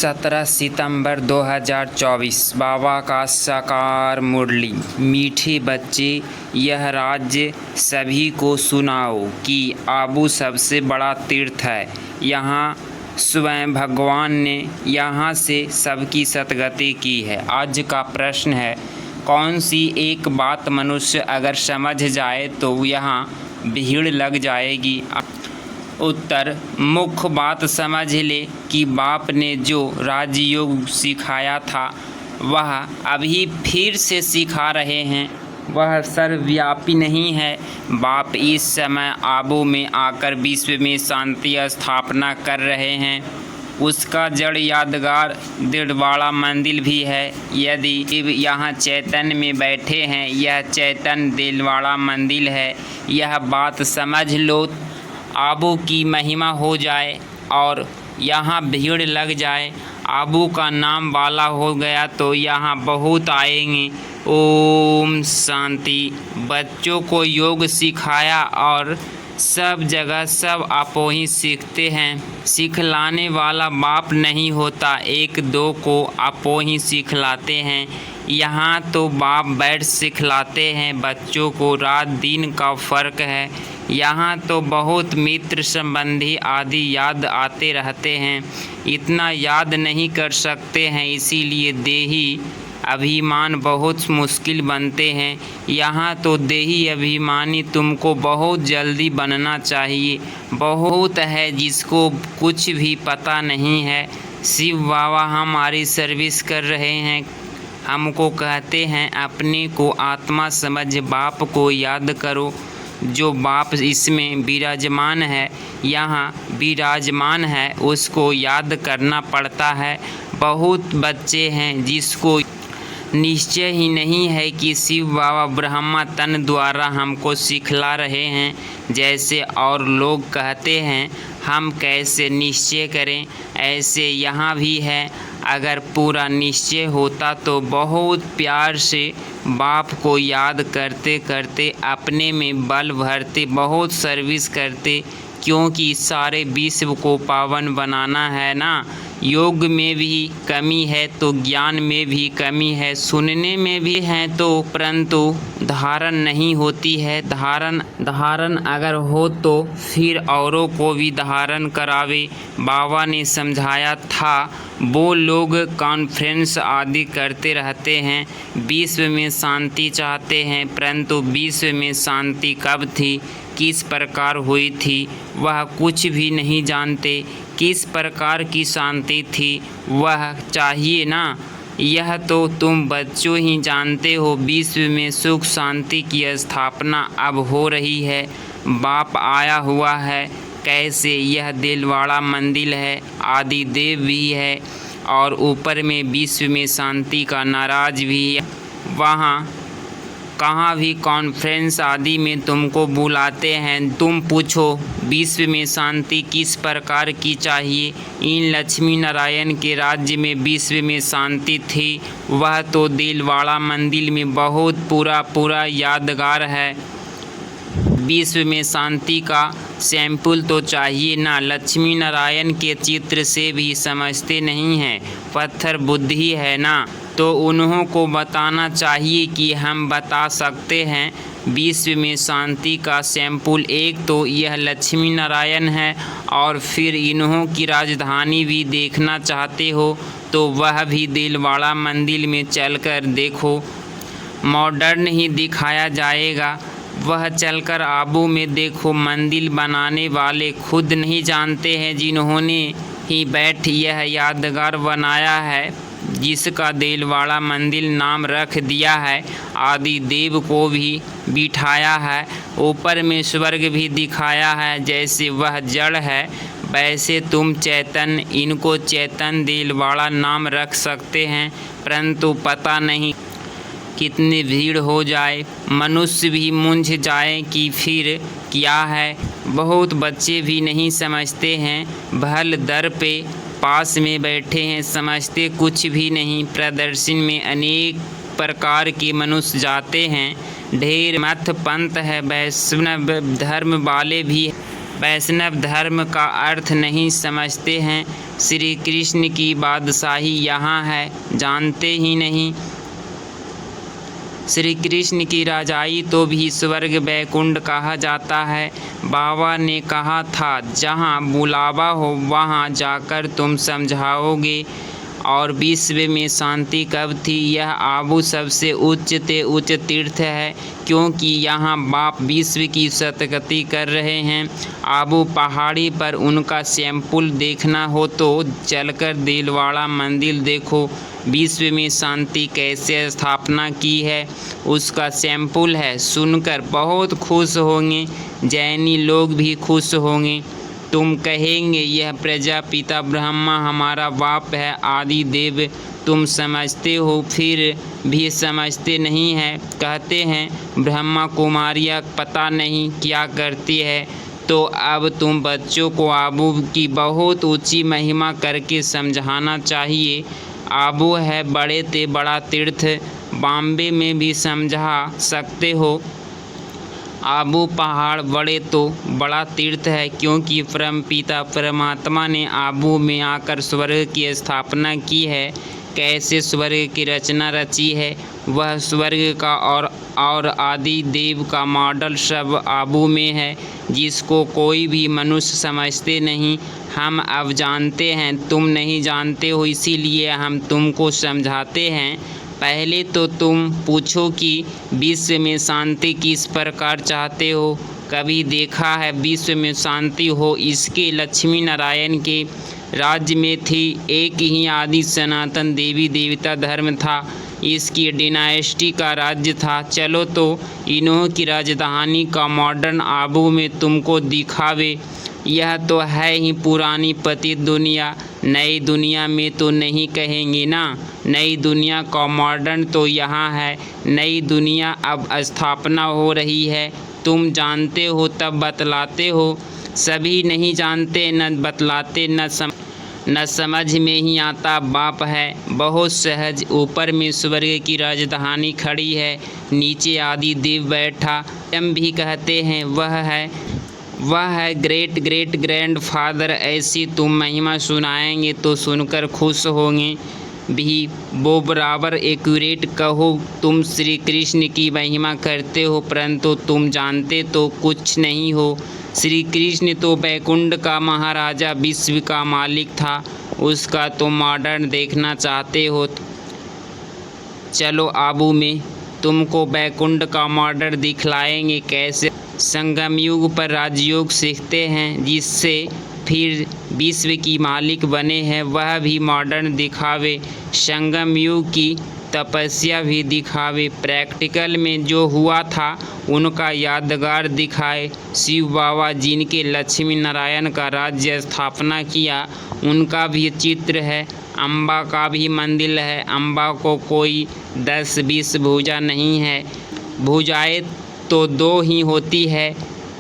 17 सितंबर 2024 बाबा का साकार मुरली। मीठे बच्चे, यह राज्य सभी को सुनाओ कि आबू सबसे बड़ा तीर्थ है। यहाँ स्वयं भगवान ने यहाँ से सबकी सद्गति की है। आज का प्रश्न है, कौन सी एक बात मनुष्य अगर समझ जाए तो यहाँ भीड़ लग जाएगी? उत्तर, मुख्य बात समझ ले कि बाप ने जो राजयोग सिखाया था वह अभी फिर से सिखा रहे हैं। वह सर्वव्यापी नहीं है। बाप इस समय आबू में आकर विश्व में शांति स्थापना कर रहे हैं। उसका जड़ यादगार दिलवाड़ा मंदिर भी है। यदि यहाँ चैतन्य में बैठे हैं, यह चैतन्य दिलवाड़ा मंदिर है। यह बात समझ लो, आबू की महिमा हो जाए और यहाँ भीड़ लग जाए। आबू का नाम वाला हो गया तो यहाँ बहुत आएंगे। ओम शांति। बच्चों को योग सिखाया और सब जगह सब आपो ही सीखते हैं। सिखलाने वाला बाप नहीं होता, एक दो को आपो ही सिखलाते हैं। यहाँ तो बाप बैठ सिखलाते हैं बच्चों को। रात दिन का फ़र्क है। यहाँ तो बहुत मित्र संबंधी आदि याद आते रहते हैं। इतना याद नहीं कर सकते हैं, इसीलिए देही अभिमान बहुत मुश्किल बनते हैं। यहाँ तो देही अभिमानी तुमको बहुत जल्दी बनना चाहिए। बहुत है जिसको कुछ भी पता नहीं है। शिव बाबा हमारी सर्विस कर रहे हैं, हमको कहते हैं अपने को आत्मा समझ बाप को याद करो। जो बाप इसमें विराजमान है, यहाँ विराजमान है, उसको याद करना पड़ता है। बहुत बच्चे हैं जिसको निश्चय ही नहीं है कि शिव बाबा ब्रह्मा तन द्वारा हमको सिखला रहे हैं। जैसे और लोग कहते हैं, हम कैसे निश्चय करें, ऐसे यहाँ भी है। अगर पूरा निश्चय होता तो बहुत प्यार से बाप को याद करते करते अपने में बल भरते, बहुत सर्विस करते, क्योंकि सारे विश्व को पावन बनाना है ना। योग में भी कमी है तो ज्ञान में भी कमी है, सुनने में भी है तो, परंतु धारण नहीं होती है। धारण अगर हो तो फिर औरों को भी धारण करावे। बाबा ने समझाया था, वो लोग कॉन्फ्रेंस आदि करते रहते हैं, विश्व में शांति चाहते हैं, परंतु विश्व में शांति कब थी, किस प्रकार हुई थी, वह कुछ भी नहीं जानते। किस प्रकार की शांति थी वह चाहिए ना। यह तो तुम बच्चों ही जानते हो। विश्व में सुख शांति की स्थापना अब हो रही है। बाप आया हुआ है। कैसे? यह दिलवाड़ा मंदिर है, आदि देव भी है और ऊपर में विश्व में शांति का नाराज भी है। वहाँ कहाँ भी कॉन्फ्रेंस आदि में तुमको बुलाते हैं, तुम पूछो विश्व में शांति किस प्रकार की चाहिए। इन लक्ष्मी नारायण के राज्य में विश्व में शांति थी। वह तो दिलवाड़ा मंदिर में बहुत पूरा यादगार है। विश्व में शांति का सैंपल तो चाहिए ना। लक्ष्मी नारायण के चित्र से भी समझते नहीं हैं, पत्थर बुद्धि है ना, तो उन्हों को बताना चाहिए कि हम बता सकते हैं। विश्व में शांति का सैंपल एक तो यह लक्ष्मी नारायण है और फिर इन्हों की राजधानी भी देखना चाहते हो तो वह भी दिलवाड़ा मंदिर में चलकर देखो। मॉडर्न ही दिखाया जाएगा। वह चलकर आबू में देखो। मंदिर बनाने वाले खुद नहीं जानते हैं, जिन्होंने ही बैठ यह यादगार बनाया है, जिसका दिलवाड़ा मंदिर नाम रख दिया है। आदि देव को भी बिठाया है, ऊपर में स्वर्ग भी दिखाया है। जैसे वह जड़ है वैसे तुम चैतन्य, इनको चैतन्य दिलवाड़ा नाम रख सकते हैं, परंतु पता नहीं कितनी भीड़ हो जाए, मनुष्य भी मूंझ जाए कि फिर क्या है। बहुत बच्चे भी नहीं समझते हैं, भल दर पे पास में बैठे हैं, समझते कुछ भी नहीं। प्रदर्शन में अनेक प्रकार के मनुष्य जाते हैं। ढेर मत पंथ है, वैष्णव धर्म वाले भी वैष्णव धर्म का अर्थ नहीं समझते हैं। श्री कृष्ण की बादशाही यहाँ है, जानते ही नहीं। श्री कृष्ण की राजाई तो भी स्वर्ग वैकुंठ कहा जाता है। बाबा ने कहा था, जहाँ बुलावा हो वहाँ जाकर तुम समझाओगे। और विश्व में शांति कब थी? यह आबू सबसे उच्च तीर्थ है, क्योंकि यहाँ बाप विश्व की सतगति कर रहे हैं। आबू पहाड़ी पर उनका सैंपल देखना हो तो चलकर दिलवाड़ा मंदिर देखो। विश्व में शांति कैसे स्थापना की है उसका सैंपल है। सुनकर बहुत खुश होंगे, जैनी लोग भी खुश होंगे। तुम कहेंगे यह प्रजापिता ब्रह्मा हमारा बाप है, आदि देव। तुम समझते हो, फिर भी समझते नहीं है। कहते हैं ब्रह्मा कुमारियाँ पता नहीं क्या करती है। तो अब तुम बच्चों को आबू की बहुत ऊंची महिमा करके समझाना चाहिए। आबू है बड़े ते बड़ा तीर्थ, बॉम्बे में भी समझा सकते हो। आबू पहाड़ बड़े तो बड़ा तीर्थ है, क्योंकि परमपिता परमात्मा ने आबू में आकर स्वर्ग की स्थापना की है। कैसे स्वर्ग की रचना रची है, वह स्वर्ग का और आदि देव का मॉडल सब आबू में है, जिसको कोई भी मनुष्य समझते नहीं। हम अब जानते हैं, तुम नहीं जानते हो, इसीलिए हम तुमको समझाते हैं। पहले तो तुम पूछो कि विश्व में शांति किस प्रकार चाहते हो? कभी देखा है विश्व में शांति हो? इसके लक्ष्मी नारायण के राज्य में थी। एक ही आदि सनातन देवी देवता धर्म था। इसकी डिनाइस्टी का राज्य था। चलो तो इन्हों की राजधानी का मॉडर्न आबू में तुमको दिखावे। यह तो है ही पुरानी पतित दुनिया। नई दुनिया में तो नहीं कहेंगे ना। नई दुनिया का मॉडर्न तो यहाँ है। नई दुनिया अब स्थापना हो रही है। तुम जानते हो तब बतलाते हो। सभी नहीं जानते, न बतलाते, न समझ में ही आता। बाप है बहुत सहज। ऊपर में स्वर्ग की राजधानी खड़ी है, नीचे आदि देव बैठा। हम भी कहते हैं वह है ग्रेट ग्रेट ग्रैंड फादर। ऐसी तुम महिमा सुनाएंगे तो सुनकर खुश होंगे भी। वो बराबर एक्यूरेट कहो। तुम श्री कृष्ण की महिमा करते हो, परंतु तुम जानते तो कुछ नहीं हो। श्री कृष्ण तो वैकुंठ का महाराजा, विश्व का मालिक था। उसका तुम मॉडर्न देखना चाहते हो। चलो आबू में तुमको वैकुंठ का मॉडर्न दिखलाएंगे। कैसे संगम युग पर राजयोग सीखते हैं, जिससे फिर विश्व की मालिक बने हैं, वह भी मॉडर्न दिखावे। संगम युग की तपस्या भी दिखावे। प्रैक्टिकल में जो हुआ था उनका यादगार दिखाए। शिव बाबा जिनके लक्ष्मी नारायण का राज्य स्थापना किया, उनका भी चित्र है। अम्बा का भी मंदिर है। अम्बा को कोई 10-20 भुजा नहीं है, भुजाएं तो 2 ही होती है।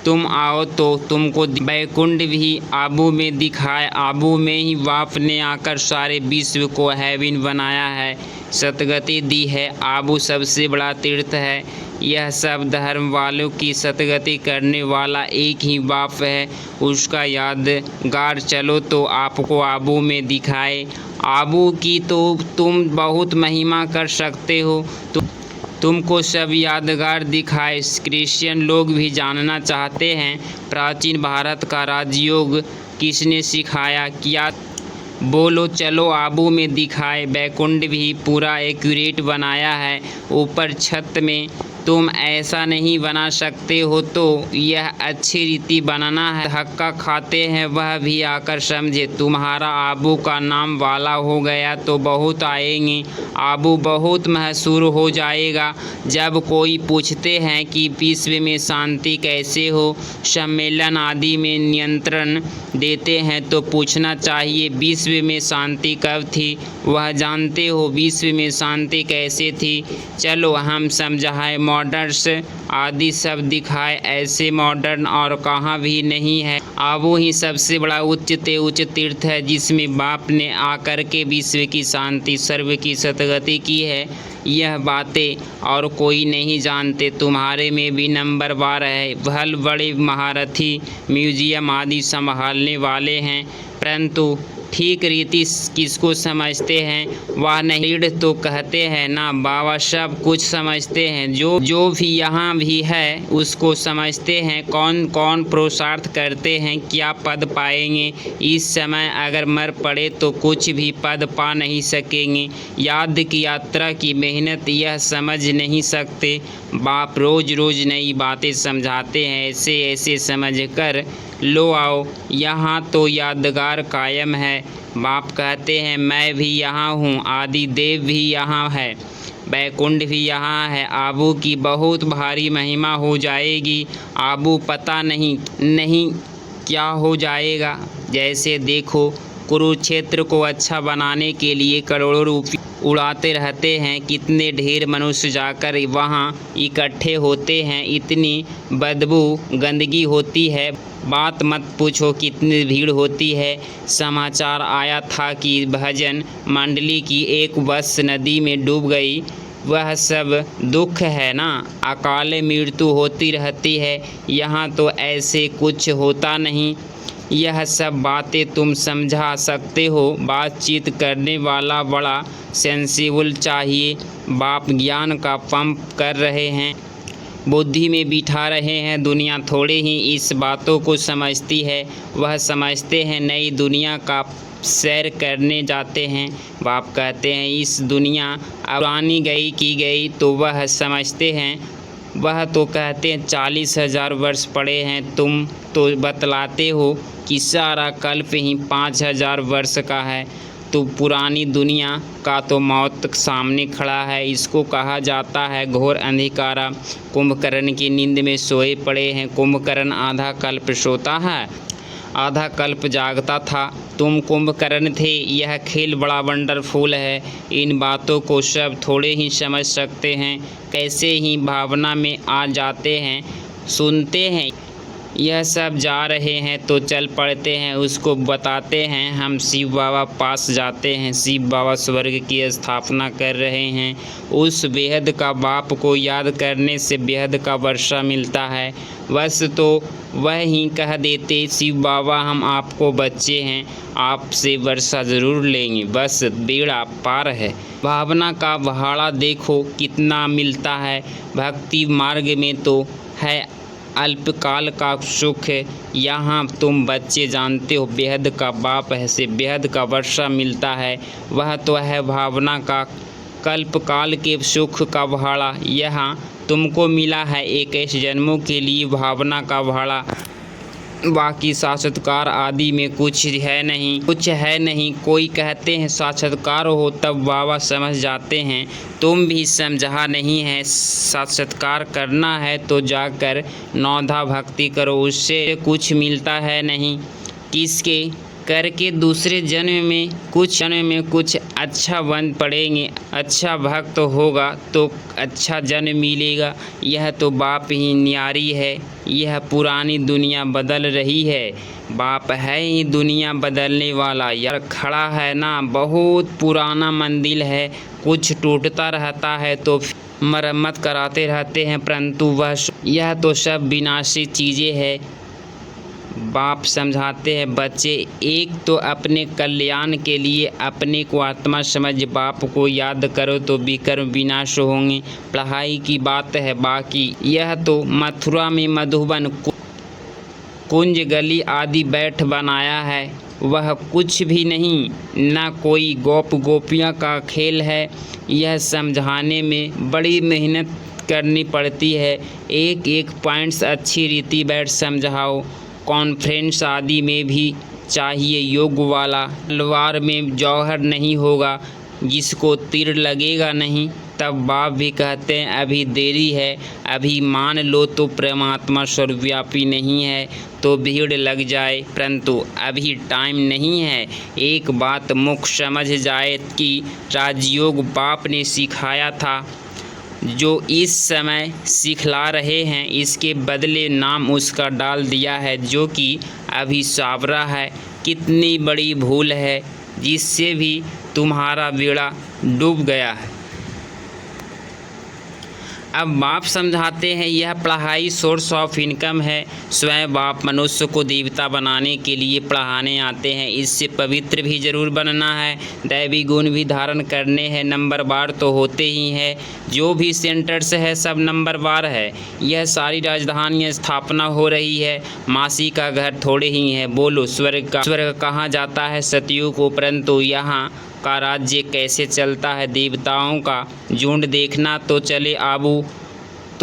तुम आओ तो तुमको वैकुंठ भी आबू में दिखाए। आबू में ही बाप ने आकर सारे विश्व को हेवन बनाया है, सतगति दी है। आबू सबसे बड़ा तीर्थ है। यह सब धर्म वालों की सतगति करने वाला एक ही बाप है, उसका यादगार। चलो तो आपको आबू में दिखाए। आबू की तो तुम बहुत महिमा कर सकते हो, तुमको सब यादगार दिखाए। क्रिश्चियन लोग भी जानना चाहते हैं प्राचीन भारत का राजयोग किसने सिखाया, क्या? बोलो चलो आबू में दिखाए। वैकुंठ भी पूरा एक्यूरेट बनाया है। ऊपर छत में तुम ऐसा नहीं बना सकते हो, तो यह अच्छी रीति बनाना है। धक्का खाते हैं वह भी आकर समझे। तुम्हारा आबू का नाम वाला हो गया तो बहुत आएंगे। आबू बहुत मशहूर हो जाएगा। जब कोई पूछते हैं कि विश्व में शांति कैसे हो, सम्मेलन आदि में नियंत्रण देते हैं, तो पूछना चाहिए विश्व में शांति कब थी? वह जानते हो विश्व में शांति कैसे थी? चलो हम समझाएं। मॉडर्न्स आदि सब दिखाए, ऐसे मॉडर्न और कहाँ भी नहीं है। आबू ही सबसे बड़ा उच्च तीर्थ है, जिसमें बाप ने आकर के विश्व की शांति, सर्व की सद्गति की है। यह बातें और कोई नहीं जानते। तुम्हारे में भी नंबर 12 है। भल बड़े महारथी म्यूजियम आदि संभालने वाले हैं, परंतु ठीक रीति किसको समझते हैं वह नहीं। रीढ़ तो कहते हैं ना, बाबा सब कुछ समझते हैं। जो भी यहाँ भी है उसको समझते हैं। कौन कौन पुरुषार्थ करते हैं, क्या पद पाएंगे। इस समय अगर मर पड़े तो कुछ भी पद पा नहीं सकेंगे। याद की यात्रा की मेहनत यह समझ नहीं सकते। बाप रोज रोज नई बातें समझाते हैं, ऐसे ऐसे समझ कर लो आओ, यहाँ तो यादगार कायम है। बाप कहते हैं मैं भी यहाँ हूँ, आदि देव भी यहाँ है, बैकुंठ भी यहाँ है। आबू की बहुत भारी महिमा हो जाएगी। आबू पता नहीं क्या हो जाएगा। जैसे देखो, कुरुक्षेत्र को अच्छा बनाने के लिए करोड़ों रुपये उड़ाते रहते हैं। कितने ढेर मनुष्य जाकर वहाँ इकट्ठे होते हैं, इतनी बदबू गंदगी होती है, बात मत पूछो कितनी भीड़ होती है। समाचार आया था कि भजन मंडली की एक बस नदी में डूब गई। वह सब दुख है ना, अकाल मृत्यु होती रहती है। यहाँ तो ऐसे कुछ होता नहीं। यह सब बातें तुम समझा सकते हो। बातचीत करने वाला बड़ा सेंसिबल चाहिए। बाप ज्ञान का पंप कर रहे हैं, बुद्धि में बिठा रहे हैं। दुनिया थोड़े ही इस बातों को समझती है। वह समझते हैं नई दुनिया का सैर करने जाते हैं। बाप कहते हैं इस दुनिया पुरानी गई तो वह समझते हैं। वह तो कहते हैं 40,000 वर्ष पड़े हैं, तुम तो बतलाते हो कि सारा कल्प ही 5,000 वर्ष का है। तो पुरानी दुनिया का तो मौत सामने खड़ा है। इसको कहा जाता है घोर अंधिकारा। कुंभकर्ण की नींद में सोए पड़े हैं। कुंभकर्ण आधा कल्प सोता है, आधा कल्प जागता था। तुम कुंभकर्ण थे। यह खेल बड़ा वंडरफुल है। इन बातों को सब थोड़े ही समझ सकते हैं, कैसे ही भावना में आ जाते हैं। सुनते हैं यह सब जा रहे हैं तो चल पड़ते हैं, उसको बताते हैं। हम शिव बाबा पास जाते हैं। शिव बाबा स्वर्ग की स्थापना कर रहे हैं। उस बेहद का बाप को याद करने से बेहद का वर्षा मिलता है। बस तो वह ही कह देते शिव बाबा हम आपको बच्चे हैं, आपसे वर्षा ज़रूर लेंगे, बस बेड़ा पार है। भावना का भाड़ा देखो कितना मिलता है। भक्ति मार्ग में तो है अल्पकाल का सुख। यहाँ तुम बच्चे जानते हो बेहद का बाप है से बेहद का वर्षा मिलता है। वह तो है भावना का कल्पकाल के सुख का भाड़ा। यहाँ तुमको मिला है 21 जन्मों के लिए भावना का भाड़ा। बाकी साक्षात्कार आदि में कुछ है नहीं। कोई कहते हैं साक्षात्कार हो तब बाबा समझ जाते हैं। तुम भी समझा नहीं है। साक्षात्कार करना है तो जाकर नौधा भक्ति करो, उससे कुछ मिलता है नहीं। किसके करके दूसरे जन्म में कुछ अच्छा बन पड़ेंगे। अच्छा भक्त होगा तो अच्छा जन्म मिलेगा। यह तो बाप ही न्यारी है। यह पुरानी दुनिया बदल रही है। बाप है ही दुनिया बदलने वाला। यार खड़ा है ना, बहुत पुराना मंदिर है, कुछ टूटता रहता है तो मरम्मत कराते रहते हैं, परंतु यह तो सब विनाशी चीज़ें हैं। बाप समझाते हैं बच्चे, एक तो अपने कल्याण के लिए अपने को आत्मा समझ बाप को याद करो तो विकर्म विनाश होंगे। पढ़ाई की बात है बाकी। यह तो मथुरा में मधुबन कुंज गली आदि बैठ बनाया है, वह कुछ भी नहीं, ना कोई गोपियाँ का खेल है। यह समझाने में बड़ी मेहनत करनी पड़ती है। एक एक पॉइंट्स अच्छी रीति बैठ समझाओ। कॉन्फ्रेंस आदि में भी चाहिए योग वाला। तलवार में जौहर नहीं होगा जिसको तीर लगेगा नहीं। तब बाप भी कहते हैं अभी देरी है, अभी मान लो तो परमात्मा सर्वव्यापी नहीं है तो भीड़ लग जाए, परंतु अभी टाइम नहीं है। एक बात मुख समझ जाए कि राजयोग बाप ने सिखाया था, जो इस समय सिखला रहे हैं, इसके बदले नाम उसका डाल दिया है जो कि अभी सावरा है। कितनी बड़ी भूल है जिससे भी तुम्हारा बेड़ा डूब गया है। अब बाप समझाते हैं, यह पढ़ाई सोर्स ऑफ इनकम है। स्वयं बाप मनुष्य को देवता बनाने के लिए पढ़ाने आते हैं। इससे पवित्र भी जरूर बनना है, दैवी गुण भी धारण करने हैं। नंबरवार तो होते ही हैं, जो भी सेंटर्स है सब नंबरवार है। यह सारी राजधानी स्थापना हो रही है, मासी का घर थोड़े ही है। बोलो स्वर्ग कहाँ जाता है सतयुग को, परंतु यहाँ का राज्य कैसे चलता है। देवताओं का झुंड देखना तो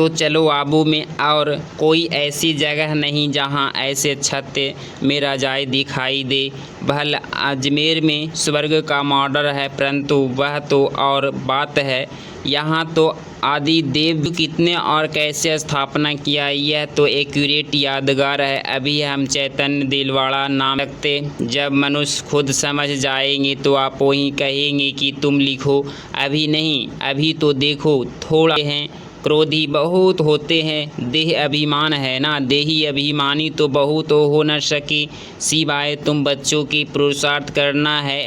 चलो आबू में, और कोई ऐसी जगह नहीं जहाँ ऐसे छत में रजाई दिखाई दे। भल अजमेर में स्वर्ग का मॉडल है, परंतु वह तो और बात है। यहाँ तो आदि देव कितने और कैसे स्थापना किया, यह तो एक्यूरेट यादगार है। अभी हम चैतन्य दिलवाड़ा नाम रखते, जब मनुष्य खुद समझ जाएंगे तो आप वही कहेंगे कि तुम लिखो। अभी नहीं, अभी तो देखो थोड़ा हैं, क्रोधी बहुत होते हैं। देह अभिमान है ना, देही अभिमानी तो बहुत हो न सके, सिवाय तुम बच्चों की पुरुषार्थ करना है।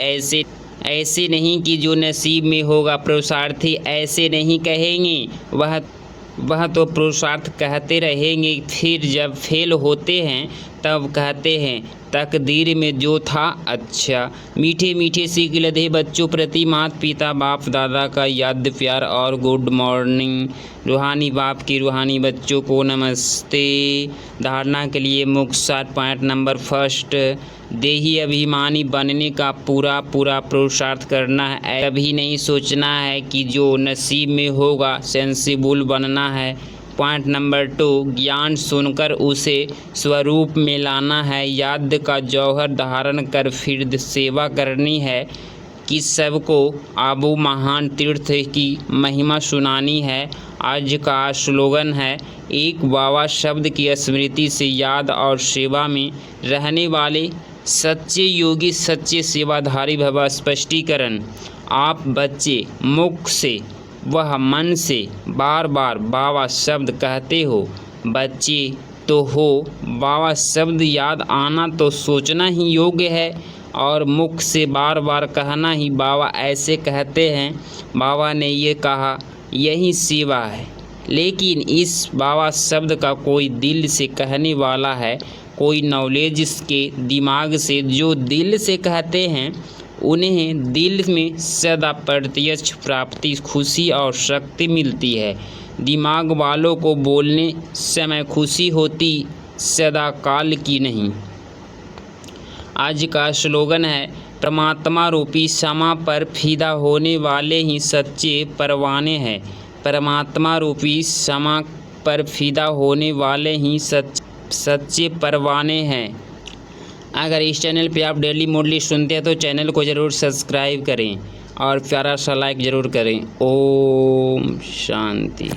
ऐसे नहीं कि जो नसीब में होगा। पुरुषार्थी ऐसे नहीं कहेंगे, वह तो पुरुषार्थ कहते रहेंगे। फिर जब फेल होते हैं तब कहते हैं तकदीर में जो था अच्छा। मीठे मीठे सीख लदे बच्चों प्रति माता पिता बाप दादा का याद प्यार और गुड मॉर्निंग। रूहानी बाप की रूहानी बच्चों को नमस्ते। धारणा के लिए मुख्य 7 पॉइंट। नंबर फर्स्ट, देही अभिमानी बनने का पूरा पुरुषार्थ करना है। कभी नहीं सोचना है कि जो नसीब में होगा। सेंसिबल बनना है। पॉइंट नंबर 2, ज्ञान सुनकर उसे स्वरूप में लाना है। याद का जौहर धारण कर फिर सेवा करनी है कि सबको आबू महान तीर्थ की महिमा सुनानी है। आज का स्लोगन है, एक बाबा शब्द की स्मृति से याद और सेवा में रहने वाले सच्चे योगी सच्चे सेवाधारी भव। स्पष्टीकरण, आप बच्चे मुख से वह मन से बार बार बाबा शब्द कहते हो। बच्चे तो हो, बाबा शब्द याद आना तो सोचना ही योग्य है, और मुख से बार बार कहना ही बाबा ऐसे कहते हैं। बाबा ने ये कहा, यही सेवा है। लेकिन इस बाबा शब्द का कोई दिल से कहने वाला है, कोई नॉलेज के दिमाग से। जो दिल से कहते हैं उन्हें दिल में सदा प्रत्यक्ष प्राप्ति, खुशी और शक्ति मिलती है। दिमाग वालों को बोलने समय खुशी होती, सदा काल की नहीं। आज का स्लोगन है, परमात्मा रूपी क्षमा पर फिदा होने वाले ही सच्चे परवाने हैं। परमात्मा रूपी क्षमा पर फिदा होने वाले ही सच्चे परवाने हैं। अगर इस चैनल पे आप डेली मोडली सुनते हैं तो चैनल को ज़रूर सब्सक्राइब करें और प्यारा सा लाइक ज़रूर करें। ओम शांति।